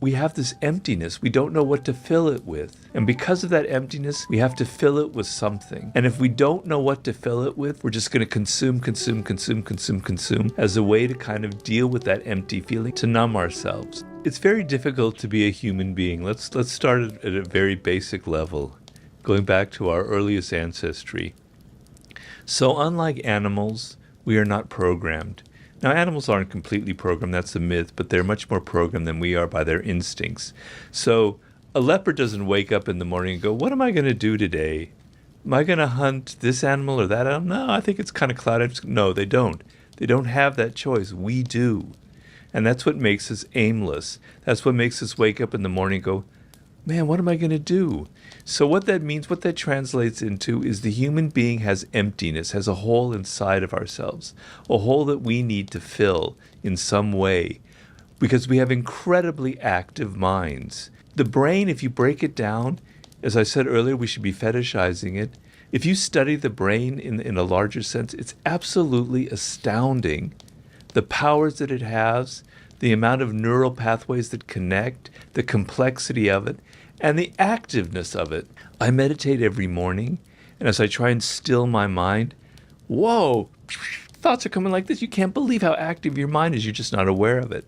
We have this emptiness. We don't know what to fill it with. And because of that emptiness, we have to fill it with something. And if we don't know what to fill it with, we're just going to consume as a way to kind of deal with that empty feeling, to numb ourselves. It's very difficult to be a human being. Let's start at a very basic level, going back to our earliest ancestry. So unlike animals, we are not programmed. Now, animals aren't completely programmed, that's a myth, but they're much more programmed than we are by their instincts. So a leopard doesn't wake up in the morning and go, what am I going to do today? Am I going to hunt this animal or that animal? No, I think it's kind of cloudy. No, they don't. They don't have that choice. We do. And that's what makes us aimless. That's what makes us wake up in the morning and go, man, what am I going to do? So what that means, what that translates into is the human being has emptiness, has a hole inside of ourselves, a hole that we need to fill in some way because we have incredibly active minds. The brain, if you break it down, as I said earlier, we should be fetishizing it. If you study the brain in a larger sense, it's absolutely astounding the powers that it has, the amount of neural pathways that connect, the complexity of it, and the activeness of it. I meditate every morning, and as I try and still my mind, whoa, thoughts are coming like this. You can't believe how active your mind is. You're just not aware of it.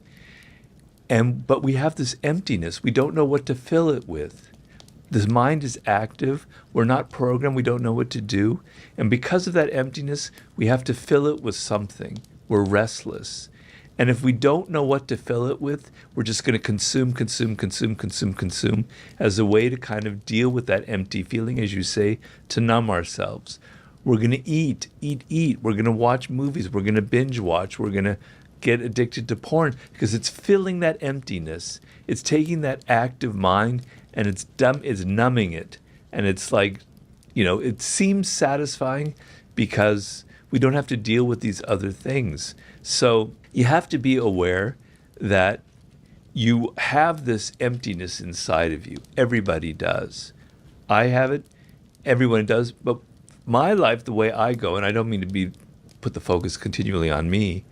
But we have this emptiness. We don't know what to fill it with. This mind is active. We're not programmed. We don't know what to do. And because of that emptiness, we have to fill it with something. We're restless. And if we don't know what to fill it with, we're just going to consume as a way to kind of deal with that empty feeling, as you say, to numb ourselves. We're going to eat. We're going to watch movies. We're going to binge watch. We're going to get addicted to porn because it's filling that emptiness. It's taking that active mind and it's numbing it. And it's like, it seems satisfying because we don't have to deal with these other things. So you have to be aware that you have this emptiness inside of you. Everybody does. I have it. Everyone does. But my life, the way I go, and I don't mean to put the focus continually on me,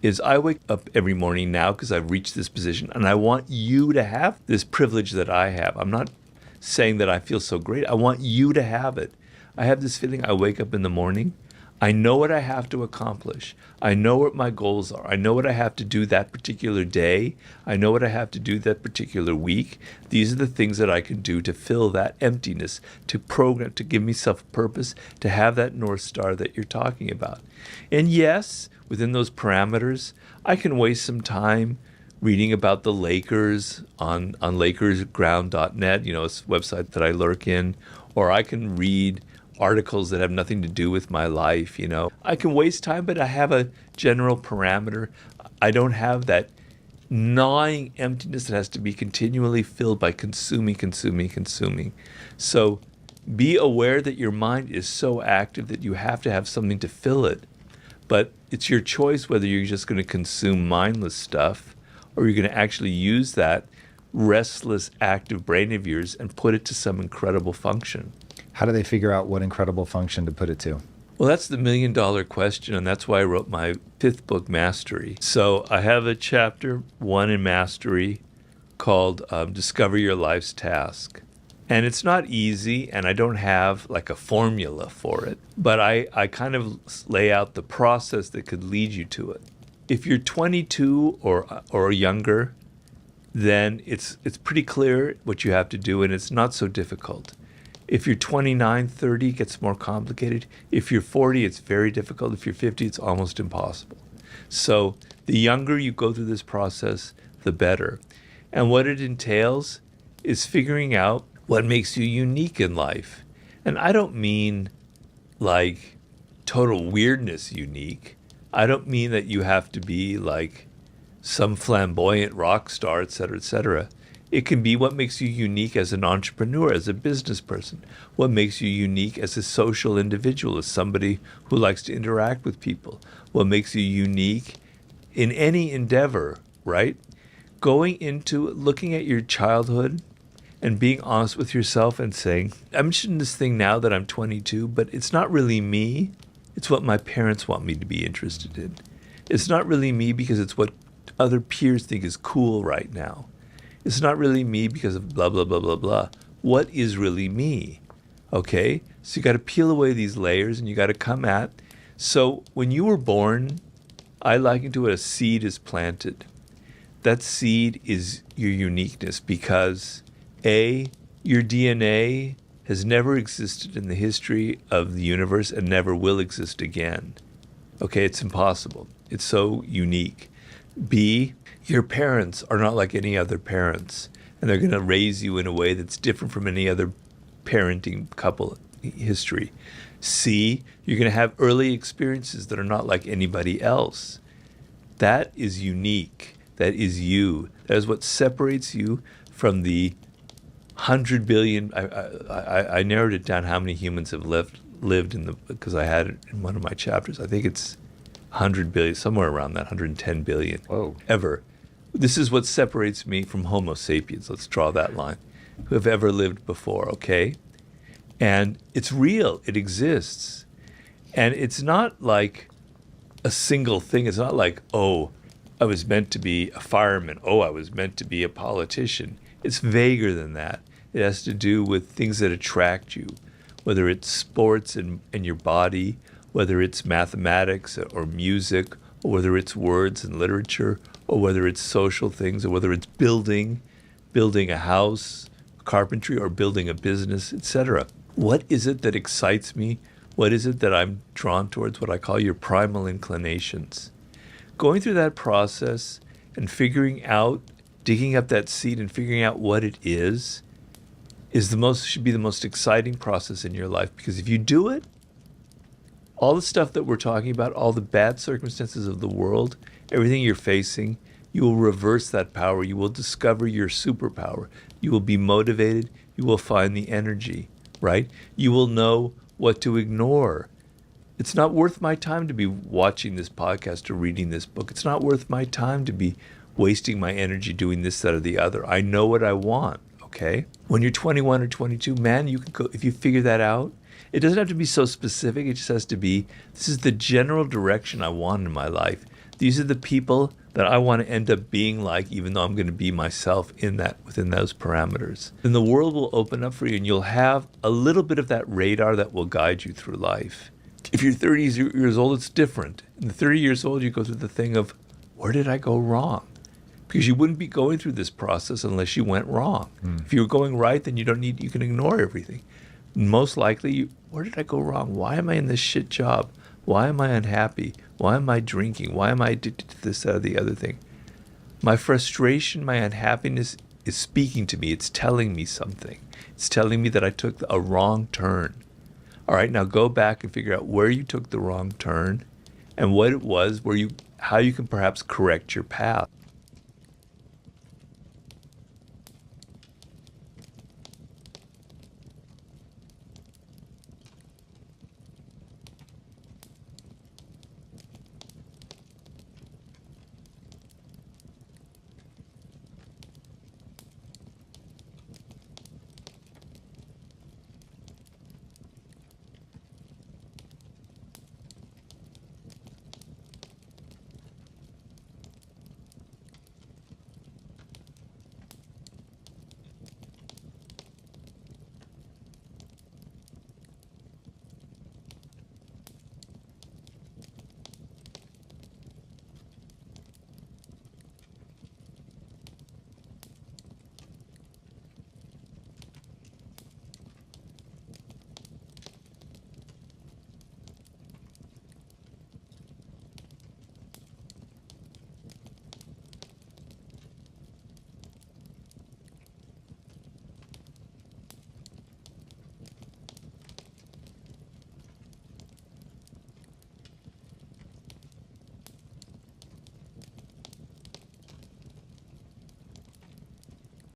is I wake up every morning now because I've reached this position, and I want you to have this privilege that I have. I'm not saying that I feel so great. I want you to have it. I have this feeling I wake up in the morning. I know what I have to accomplish. I know what my goals are. I know what I have to do that particular day. I know what I have to do that particular week. These are the things that I can do to fill that emptiness, to program, to give myself purpose, to have that North Star that you're talking about. And yes, within those parameters, I can waste some time reading about the Lakers on LakersGround.net, a website that I lurk in, or I can read articles that have nothing to do with my life, I can waste time, but I have a general parameter. I don't have that gnawing emptiness that has to be continually filled by consuming. So be aware that your mind is so active that you have to have something to fill it. But it's your choice whether you're just going to consume mindless stuff or you're going to actually use that restless, active brain of yours and put it to some incredible function. How do they figure out what incredible function to put it to? Well, that's the $1 million question, and that's why I wrote my 5th book, Mastery. So I have a chapter 1 in Mastery called Discover Your Life's Task. And it's not easy, and I don't have like a formula for it, but I kind of lay out the process that could lead you to it. If you're 22 or younger, then it's pretty clear what you have to do, and it's not so difficult. If you're 29, 30, it gets more complicated. If you're 40, it's very difficult. If you're 50, it's almost impossible. So the younger you go through this process, the better. And what it entails is figuring out what makes you unique in life. And I don't mean like total weirdness unique. I don't mean that you have to be like some flamboyant rock star, et cetera, et cetera. It can be what makes you unique as an entrepreneur, as a business person, what makes you unique as a social individual, as somebody who likes to interact with people, what makes you unique in any endeavor, right? Going into looking at your childhood and being honest with yourself and saying, I'm mentioning this thing now that I'm 22, but it's not really me. It's what my parents want me to be interested in. It's not really me because it's what other peers think is cool right now. It's not really me because of blah, blah, blah, blah, blah. What is really me? Okay? So you got to peel away these layers and you got to come at. So when you were born, I liken to it, a seed is planted. That seed is your uniqueness because your DNA has never existed in the history of the universe and never will exist again. Okay, it's impossible. It's so unique. B, your parents are not like any other parents, and they're going to raise you in a way that's different from any other parenting couple history. C, you're going to have early experiences that are not like anybody else. That is unique. That is you. That is what separates you from the 100 billion. I narrowed it down how many humans have lived in the, because I had it in one of my chapters. I think it's 100 billion, somewhere around that, 110 billion. Whoa. Ever. This is what separates me from Homo sapiens. Let's draw that line. Who have ever lived before, okay? And it's real. It exists. And it's not like a single thing. It's not like, oh, I was meant to be a fireman. Oh, I was meant to be a politician. It's vaguer than that. It has to do with things that attract you, whether it's sports and your body, whether it's mathematics or music, or whether it's words and literature, or whether it's social things, or whether it's building a house, carpentry, or building a business, etc. What is it that excites me? What is it that I'm drawn towards? What I call your primal inclinations. Going through that process and figuring out, digging up that seed and figuring out what it is should be the most exciting process in your life. Because if you do it, all the stuff that we're talking about, all the bad circumstances of the world, everything you're facing, you will reverse that power. You will discover your superpower. You will be motivated. You will find the energy, right? You will know what to ignore. It's not worth my time to be watching this podcast or reading this book. It's not worth my time to be wasting my energy doing this, that, or the other. I know what I want, okay? When you're 21 or 22, man, you can go, if you figure that out, it doesn't have to be so specific. It just has to be, this is the general direction I want in my life. These are the people that I want to end up being like, even though I'm going to be myself within those parameters. Then the world will open up for you and you'll have a little bit of that radar that will guide you through life. If you're 30 years old, it's different. In the 30 years old, you go through the thing of, where did I go wrong? Because you wouldn't be going through this process unless you went wrong. If you were going right, then you can ignore everything. Most likely, where did I go wrong? Why am I in this shit job? Why am I unhappy? Why am I drinking? Why am I addicted to this, that, or the other thing? My frustration, my unhappiness is speaking to me. It's telling me something. It's telling me that I took a wrong turn. All right, now go back and figure out where you took the wrong turn and what it was, how you can perhaps correct your path.